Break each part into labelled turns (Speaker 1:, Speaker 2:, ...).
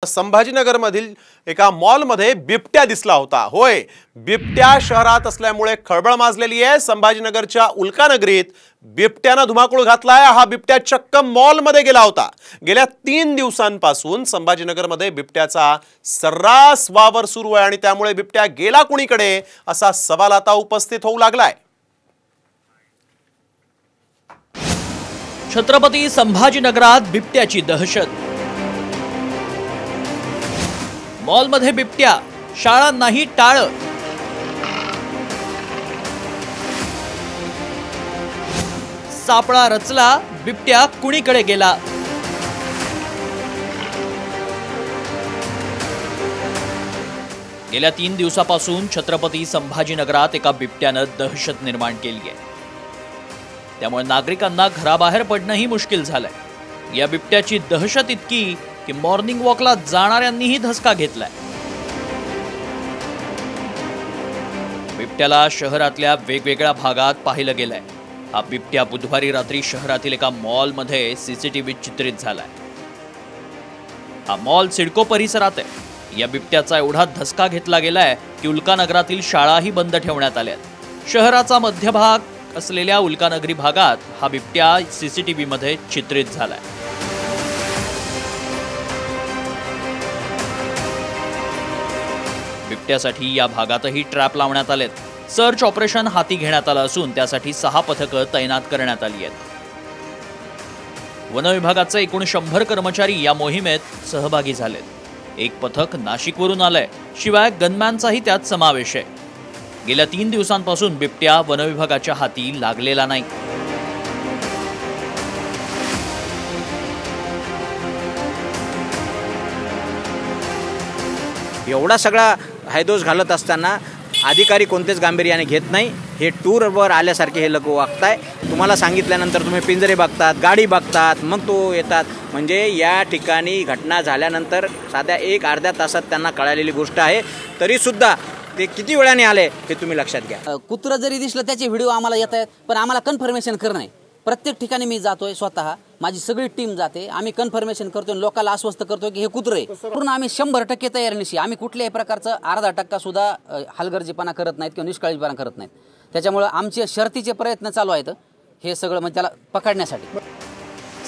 Speaker 1: संभाजीनगरमधील एका मॉलमध्ये बिबट्या दिसला होता। होय, बिबट्या शहरात असल्यामुळे खळबळ माजलेली आहे। संभाजीनगरच्या उल्कानगरीत बिबट्याने धुमाकूळ घातलाय। हा बिबट्या चक्क मॉलमध्ये गेला होता। गेल्या 3 दिवसांपासून संभाजीनगरमध्ये बिबट्याचा सर्रास वावर सुरू आहे आणि त्यामुळे बिबट्या गेला कुणीकडे असा सवाल आता उपस्थित होऊ लागलाय।
Speaker 2: छत्रपती संभाजीनगरात बिबट्याची दहशत। मॉलमध्ये बिबट्या, शाळांनाही टाळ। सापळा रचला, बिबट्या कुणीकडे गेला। गेल्या 3 दिवसापासून छत्रपती संभाजीनगरात एका बिबट्याने दहशत निर्माण केली आहे। त्यामुळे नागरिकांना घराबाहेर पडणंही मुश्किल झालंय। या बिबट्याची दहशत इतकी की मॉर्निंग वॉकला जाणाऱ्यांनीही धसका घेतलाय। बिबट्याला शहरातल्या वेगवेगळ्या भागात पाहिलं गेलंय। हा बिबट्या बुधवारी रात्री शहरातील एका मॉलमध्ये सीसीटीव्ही चित्रित झालाय। हा मॉल सिडको परिसरात आहे। या बिबट्याचा एवढा धसका घेतला गेलाय की उल्कानगरातील शाळाही बंद ठेवण्यात आल्यात। शहराचा मध्यभाग असलेल्या उल्कानगरी भागात हा बिबट्या सीसीटीव्ही मध्ये चित्रित झालाय। बिबट्यासाठी या भागातही ट्रॅप लावण्यात आलेत। सर्च ऑपरेशन हाती घेण्यात आलं असून त्यासाठी 6 पथकं तैनात करण्यात आली आहेत। वन विभागाचे एकूण 100 कर्मचारी या मोहिमेत सहभागी झालेत। एक पथक नाशिकवरून आलंय, शिवाय गनमॅनचाही त्यात समावेश आहे। गेल्या 3 दिवसांपासून बिबट्या वन विभागाच्या हाती लागलेला नाही।
Speaker 3: एवढा सगळा हैदोस घालत असताना अधिकारी कोणतेच गांभीर्याने घेत नाही। हे टूरवर आल्यासारखे हे लोक वागताय। तुम्हाला सांगितल्यानंतर तुम्ही पिंजरे बघतात, गाडी बघतात, मग तो येतात। म्हणजे या ठिकाणी घटना झाल्यानंतर साध्या 1-अर्ध्या तासात त्यांना कळालेली गोष्ट आहे, तरी सुद्धा ते किती वेळाने आले हे तुम्ही लक्षात घ्या।
Speaker 4: कुत्र जरी दिसलं त्याचे व्हिडिओ आम्हाला येत आहेत, पण आम्हाला कन्फर्मेशन करणं आहे। प्रत्येक ठिकाणी मी जातोय, स्वतः माझी सगळी टीम जाते। आम्ही कन्फर्मेशन करतोय, लोकांना आश्वस्त करतोय की हे कुत्रे आहे। पूर्ण आम्ही 100% तयारीनिशी, आम्ही कुठल्याही प्रकारचं 1/2% सुद्धा हलगर्जीपणा करत नाहीत किंवा निष्काळजीपणा करत नाहीत। त्याच्यामुळे आमचे शर्तीचे प्रयत्न चालू आहेत हे सगळं म्हणजे त्याला पकडण्यासाठी।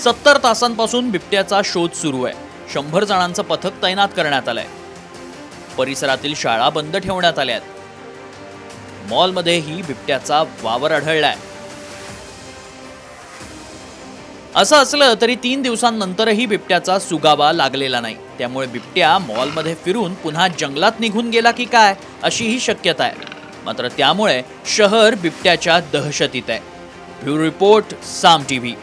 Speaker 2: 70 तासांपासून बिबट्याचा शोध सुरू आहे। 100 जणांचं पथक तैनात करण्यात आलंय। परिसरातील शाळा बंद ठेवण्यात आल्यात। मॉलमध्येही बिबट्याचा वावर आढळलाय। असं असलं तरी 3 दिवसांनंतरही बिबट्याचा सुगावा लागलेला नाही। त्यामुळे बिबट्या मॉलमध्ये फिरून पुन्हा जंगलात निघून गेला की काय अशीही शक्यता आहे। मात्र त्यामुळे शहर बिबट्याच्या दहशतीत आहे। ब्युरो रिपोर्ट, साम टीव्ही।